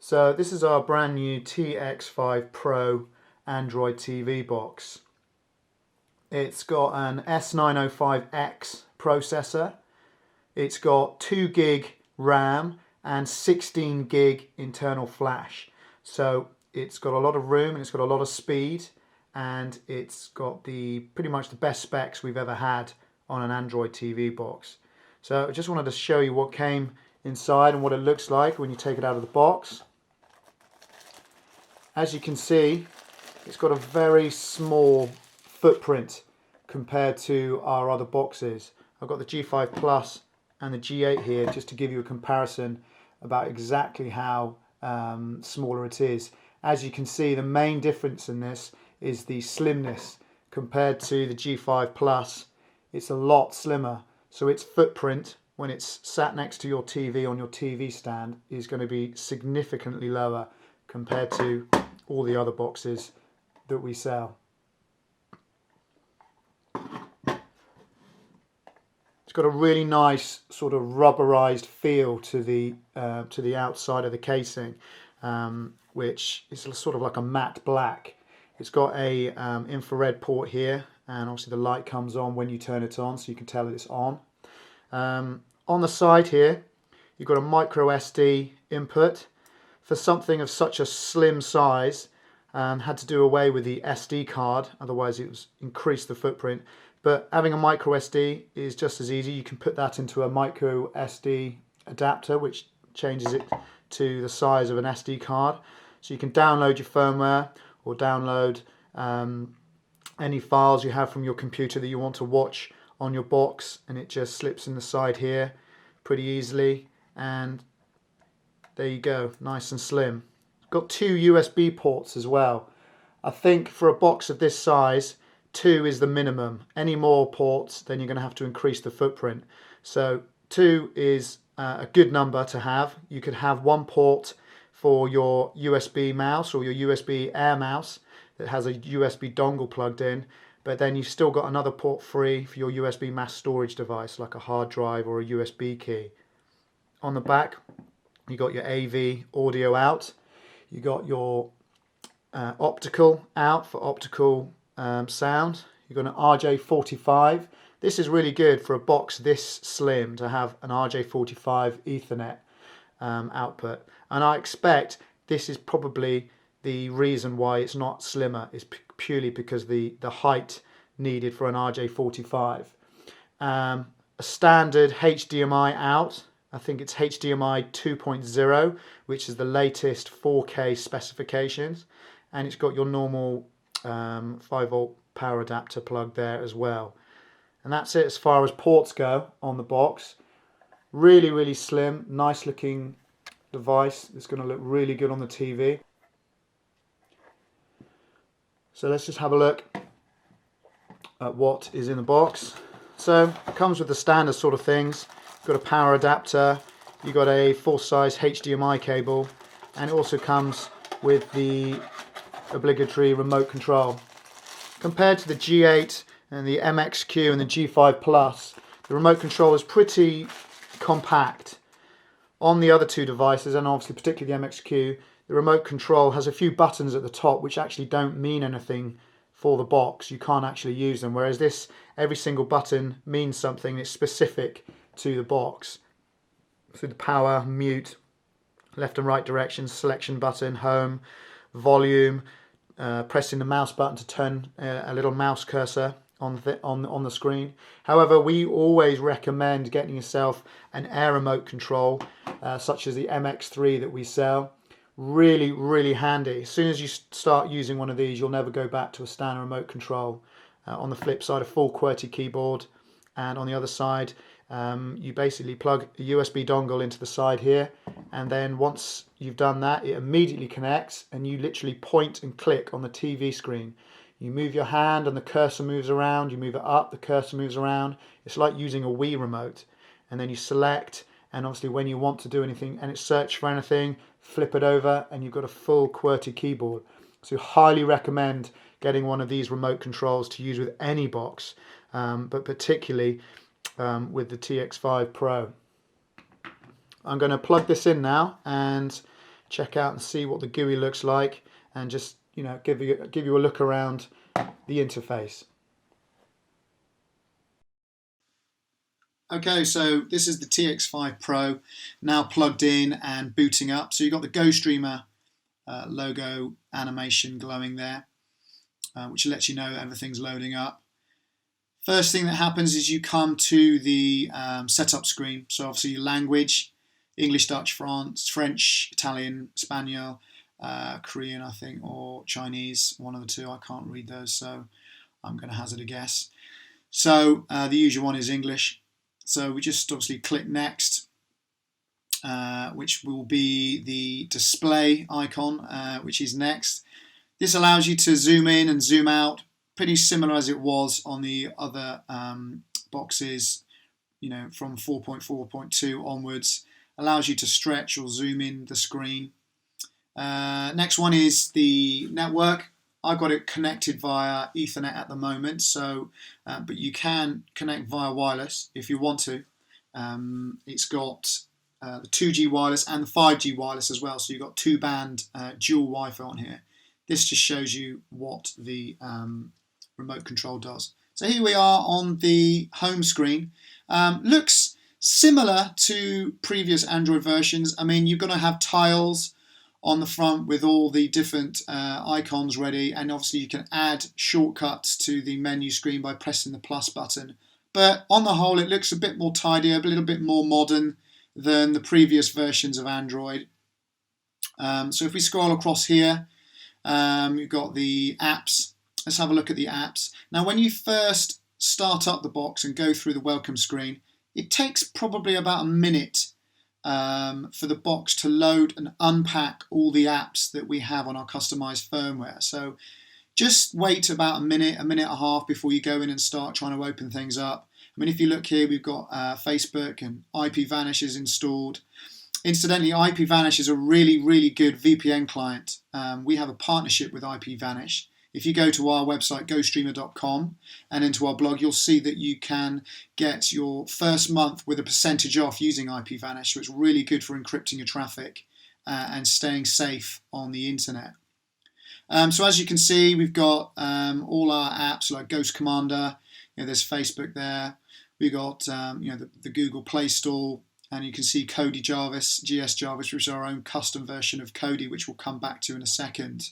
So this is our brand new TX5 Pro Android TV box. It's got an S905X processor. It's got 2 gig RAM and 16 gig internal flash. So it's got a lot of room and it's got a lot of speed, and it's got pretty much the best specs we've ever had on an Android TV box. So I just wanted to show you what came inside and what it looks like when you take it out of the box. As you can see, it's got a very small footprint compared to our other boxes. I've got the G5 Plus and the G8 here just to give you a comparison about exactly how smaller it is. As you can see, the main difference in this is the slimness. Compared to the G5 Plus, it's a lot slimmer. So its footprint, when it's sat next to your TV on your TV stand, is going to be significantly lower compared to all the other boxes that we sell. It's got a really nice sort of rubberized feel to the outside of the casing, which is sort of like a matte black. It's got a infrared port here, and obviously the light comes on when you turn it on, so you can tell that it's on. On the side here, you've got a micro SD input. For something of such a slim size, had to do away with the SD card, otherwise it was increased the footprint. But having a micro SD is just as easy. You can put that into a micro SD adapter, which changes it to the size of an SD card. So you can download your firmware or download any files you have from your computer that you want to watch on your box, and it just slips in the side here pretty easily, and there you go, nice and slim. Got 2 USB ports as well. I think for a box of this size, 2 is the minimum. Any more ports, then you're going to have to increase the footprint. So 2 is a good number to have. You could have 1 port for your USB mouse or your USB Air mouse that has a USB dongle plugged in, but then you've still got another port free for your USB mass storage device like a hard drive or a USB key. On the back, you got your AV audio out, you got your optical out for optical sound, you've got an RJ45. This is really good for a box this slim to have an RJ45 Ethernet output, and I expect this is probably the reason why it's not slimmer, is purely because the height needed for an RJ45. A standard HDMI out, I think it's HDMI 2.0, which is the latest 4K specifications, and it's got your normal 5-volt power adapter plug there as well. And that's it as far as ports go on the box. Really slim, nice looking device. It's going to look really good on the TV. So let's just have a look at what is in the box. So it comes with the standard sort of things. You've got a power adapter, you've got a full-size HDMI cable, and it also comes with the obligatory remote control. Compared to the G8 and the MXQ and the G5 Plus, the remote control is pretty compact. On the other 2 devices, and obviously particularly the MXQ, the remote control has a few buttons at the top which actually don't mean anything for the box. You can't actually use them, whereas this, every single button means something. It's specific to the box. So the power, mute, left and right directions, selection button, home, volume, pressing the mouse button to turn a little mouse cursor on the screen. However, we always recommend getting yourself an air remote control, such as the MX3 that we sell. Really handy. As soon as you start using one of these, you'll never go back to a standard remote control. On the flip side, a full QWERTY keyboard, and on the other side, you basically plug a USB dongle into the side here, and then once you've done that, it immediately connects, and you literally point and click on the TV screen. You move your hand and the cursor moves around, you move it up, the cursor moves around. It's like using a Wii remote. And then you select, and obviously when you want to do anything and it's search for anything, flip it over and you've got a full QWERTY keyboard. So highly recommend getting one of these remote controls to use with any box, but particularly with the TX5 Pro. I'm going to plug this in now and check out and see what the GUI looks like, and just give you a look around the interface. Okay, so this is the TX5 Pro now plugged in and booting up. So you've got the Gostreamer logo animation glowing there, which lets you know everything's loading up. First thing that happens is you come to the setup screen. So obviously your language, English, Dutch, French, Italian, Spanish, Korean, I think, or Chinese, one of the two. I can't read those, so I'm going to hazard a guess. So the usual one is English. So we just obviously click next, which will be the display icon, which is next. This allows you to zoom in and zoom out, pretty similar as it was on the other boxes, from 4.4.2 onwards. Allows you to stretch or zoom in the screen. Next one is the network. I've got it connected via Ethernet at the moment, so but you can connect via wireless if you want to. It's got the 2G wireless and the 5G wireless as well, so you've got two-band dual Wi-Fi on here. This just shows you what the remote control does. So here we are on the home screen. Looks similar to previous Android versions. I mean, you're going to have tiles on the front with all the different icons ready, and obviously you can add shortcuts to the menu screen by pressing the plus button. But on the whole, it looks a bit more tidy, a little bit more modern than the previous versions of Android. So if we scroll across here, you've got the apps. Let's have a look at the apps. Now, when you first start up the box and go through the welcome screen, it takes probably about a minute for the box to load and unpack all the apps that we have on our customized firmware. So just wait about a minute and a half before you go in and start trying to open things up. I mean, if you look here, we've got Facebook and IPVanish is installed. Incidentally, IPVanish is a really, really good VPN client. We have a partnership with IPVanish. If you go to our website, gostreamer.com, and into our blog, you'll see that you can get your first month with a percentage off using IPVanish. So it's really good for encrypting your traffic and staying safe on the internet. So as you can see, we've got all our apps like Ghost Commander. There's Facebook there. We've got the Google Play Store, and you can see Kodi Jarvis, GS Jarvis, which is our own custom version of Kodi, which we'll come back to in a second.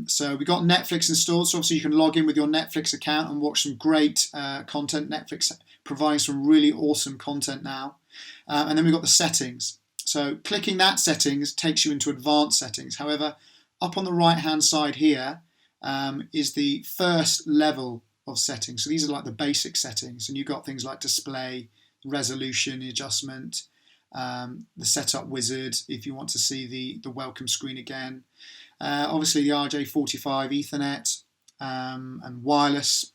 So we've got Netflix installed, so obviously you can log in with your Netflix account and watch some great content. Netflix providing some really awesome content now. And then we've got the settings. So clicking that settings takes you into advanced settings. However, up on the right hand side here is the first level of settings. So these are like the basic settings, and you've got things like display, resolution adjustment, the setup wizard if you want to see the welcome screen again. Obviously the RJ45 Ethernet and wireless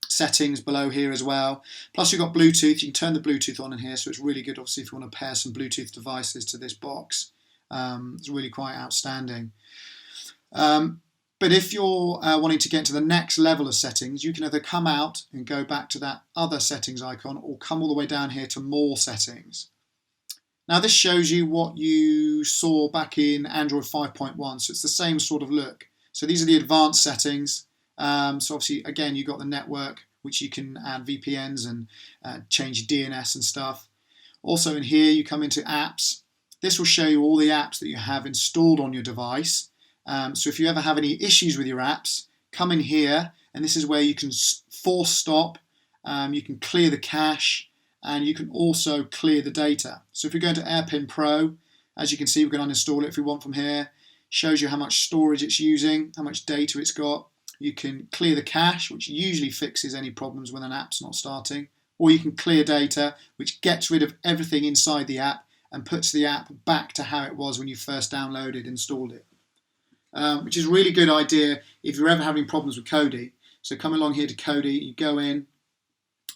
settings below here as well. Plus you've got Bluetooth. You can turn the Bluetooth on in here, so it's really good obviously if you want to pair some Bluetooth devices to this box. It's really quite outstanding. But if you're wanting to get to the next level of settings, you can either come out and go back to that other settings icon, or come all the way down here to more settings. Now this shows you what you saw back in Android 5.1, so it's the same sort of look. So these are the advanced settings. So obviously again you've got the network, which you can add VPNs and change your DNS and stuff. Also in here you come into apps. This will show you all the apps that you have installed on your device. So if you ever have any issues with your apps, come in here, and this is where you can force stop, you can clear the cache, and you can also clear the data. So if we go into AirPin Pro, as you can see, we can uninstall it if we want from here. Shows you how much storage it's using, how much data it's got. You can clear the cache, which usually fixes any problems when an app's not starting. Or you can clear data, which gets rid of everything inside the app and puts the app back to how it was when you first downloaded, installed it. Which is a really good idea if you're ever having problems with Kodi. So come along here to Kodi, you go in,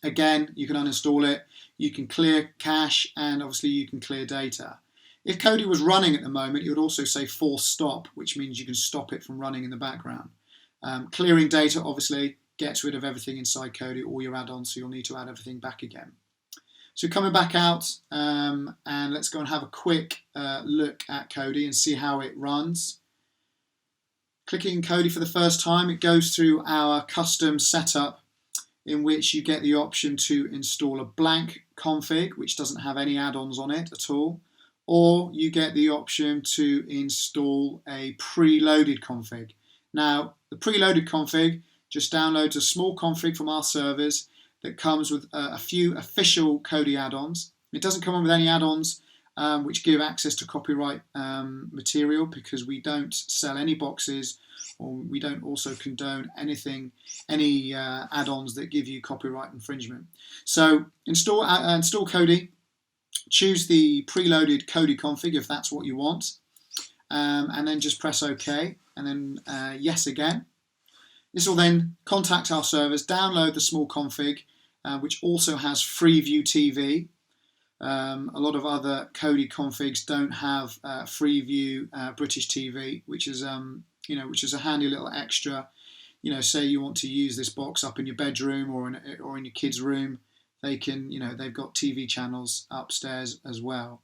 again, you can uninstall it, you can clear cache, and obviously you can clear data. If Kodi was running at the moment, it would also say force stop, which means you can stop it from running in the background. Clearing data obviously gets rid of everything inside Kodi, all your add-ons, so you'll need to add everything back again. So coming back out, and let's go and have a quick look at Kodi and see how it runs. Clicking Kodi for the first time, it goes through our custom setup in which you get the option to install a blank config, which doesn't have any add-ons on it at all, or you get the option to install a preloaded config. Now, the preloaded config just downloads a small config from our servers that comes with a few official Kodi add-ons. It doesn't come with any add-ons which give access to copyright material, because we don't sell any boxes, or we don't also condone any add-ons that give you copyright infringement. So install Kodi, choose the preloaded Kodi config if that's what you want, and then just press OK, and then yes again. This will then contact our servers, download the small config, which also has Freeview TV. A lot of other Kodi configs don't have Freeview British TV, which is which is a handy little extra. Say you want to use this box up in your bedroom or in your kids' room, they can, they've got TV channels upstairs as well.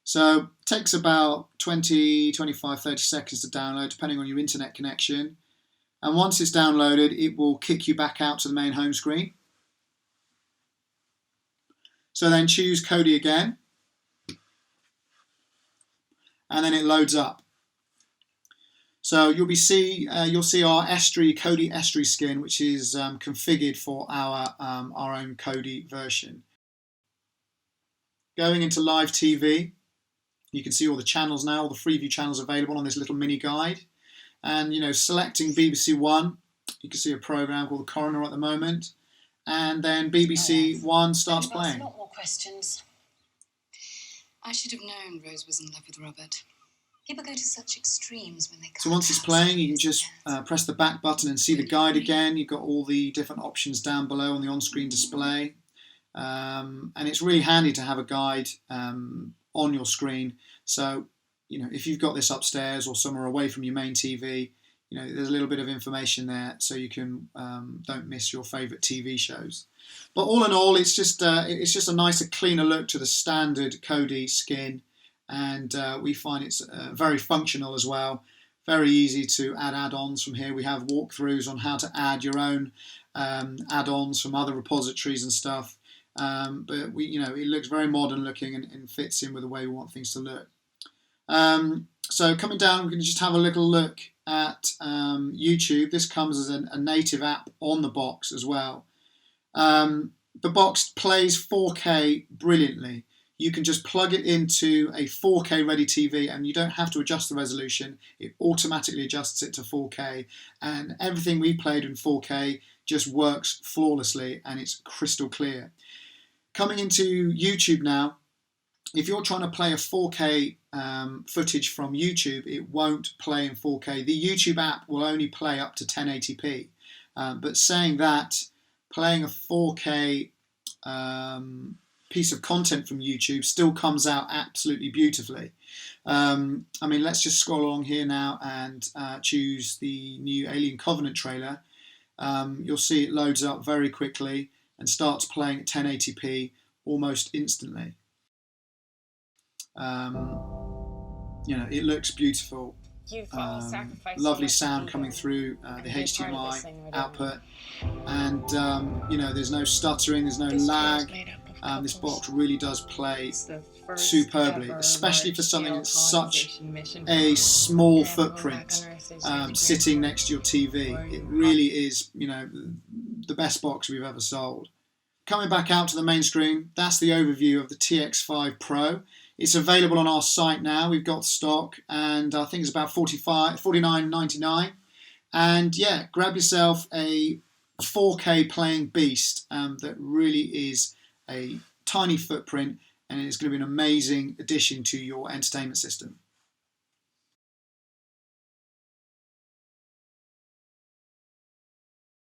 So it takes about 20, 25, 30 seconds to download, depending on your internet connection. And once it's downloaded, it will kick you back out to the main home screen. So then choose Kodi again, and then it loads up. So you'll see our Kodi Estuary skin, which is configured for our own Kodi version. Going into live TV, you can see all the channels now, all the Freeview channels available on this little mini guide. And selecting BBC One, you can see a program called The Coroner at the moment. And then BBC One starts playing. Not more questions. I should have known Rose was in love with Robert. People go to such extremes when they come. So once it's playing, you can just press the back button and see the guide again. You've got all the different options down below on the on-screen display. And it's really handy to have a guide on your screen. So, if you've got this upstairs or somewhere away from your main TV, there's a little bit of information there, so you can don't miss your favourite TV shows. But all in all, it's just a nicer, cleaner look to the standard Kodi skin, and we find it's very functional as well. Very easy to add add-ons from here. We have walkthroughs on how to add your own add-ons from other repositories and stuff. But it looks very modern looking and fits in with the way we want things to look. So coming down, we can just have a little look at YouTube. This comes as a native app on the box as well. The box plays 4K brilliantly. You can just plug it into a 4K ready TV and you don't have to adjust the resolution. It automatically adjusts it to 4K, and everything we played in 4K just works flawlessly and it's crystal clear. Coming into YouTube now, if you're trying to play a 4K footage from YouTube, it won't play in 4K. The YouTube app will only play up to 1080p. But saying that, playing a 4K piece of content from YouTube still comes out absolutely beautifully. Let's just scroll along here now and choose the new Alien Covenant trailer. You'll see it loads up very quickly and starts playing at 1080p almost instantly. It looks beautiful. Lovely sound coming through the HDMI output, and there's no stuttering, there's no lag. This box really does play superbly, especially for something that's such a small footprint, sitting next to your TV. It really is, the best box we've ever sold. Coming back out to the main screen, that's the overview of the TX5 Pro. It's available on our site now. We've got stock, and I think it's about $49.99. And yeah, grab yourself a 4K playing beast that really is a tiny footprint, and it's going to be an amazing addition to your entertainment system.